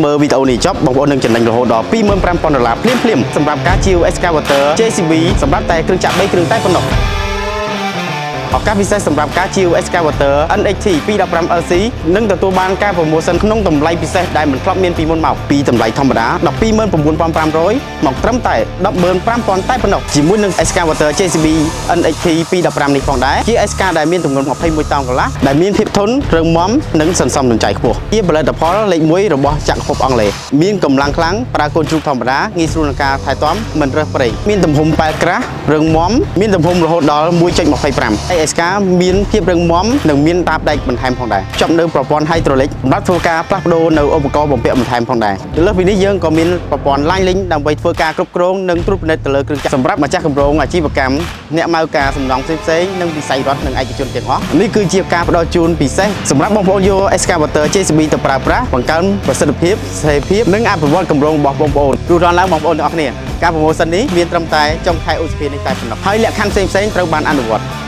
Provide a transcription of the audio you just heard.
មើលវីដេអូនេះចប់បងប្អូននឹងចំណេញរហូតដល់ $25,000 ភ្លាមៗសម្រាប់ការជាវ Excavator JCB សម្រាប់តែគ្រឿងចាក់3គ្រឿងតែប៉ុណ្ណោះឱកាសពិសេសសម្រាប់ការជាវ Excavator NXT 215 LC នឹងទទួលបានការប្រម៉ូសិនក្នុងតម្លៃពិសេសដែលមិនធ្លាប់មានពីមុនមកពីតម្លៃធម្មតា $129,500 មកត្រឹមតែ $105,000 តែប៉ុណ្ណោះជាមួយនឹង Excavator JCB NXT 215នេះផងដែរជា SK ដែលមានទម្ងន់21តោនកន្លះដែលមានភាពធន់រឹងមាំនិងសន្សំសំចៃខ្ពស់ជាផលិតផលលេខ1របស់ចក្រភពអង់គ្លេសមានកម្លាំងខ្លាំងប្រើកូនជ្រូកធម្មតាងាយស្រួលក្នុងការថែទាំមិនរើសប្រេងមានទំហំប៉ែលក្រាស់រឹងមាំមានទំហំរហូតដល់ 1.25 SK មានភាពរឹងមាំនិងមានតាបដែកបន្ថែមផងដែរជាប់នៅប្រព័ន្ធ Hydraulic សម្រាប់ធ្វើការផ្លាស់ប្ដូរនៅឧបករណ៍បំពាក់បន្ថែមផងដែរលើសពីនេះយើងក៏មានប្រព័ន្ធ Line Link ដើម្បីធ្វើការគ្រប់គ្រងនិងត្រួតពិនិត្យទៅលើគ្រឿងចក្រសម្រាប់ម្ចាស់គម្រោងអាជីវកម្មអ្នកម៉ៅការសំណង់ផ្សេងៗនិងវិស័យរដ្ឋនិងឯកជនទាំងអស់នេះគឺជាការផ្ដល់ជូនពិសេសសម្រាប់បងប្អូនយក Excavator JCB ទៅប្រើប្រាស់បង្កើនប្រសិទ្ធភាពសេរីភាពនិងអភិវឌ្ឍគម្រោងរបស់បងប្អូនទូរនឡើងបងប្អូនទាំងអស់គ្នាការប្រម៉ូសិននេះមានត្រឹមតែចុងខែឧសភានេះតែប៉ុណ្ណោះហើយលក្ខខណ្ឌផ្សេងៗត្រូវបានអនុវត្ត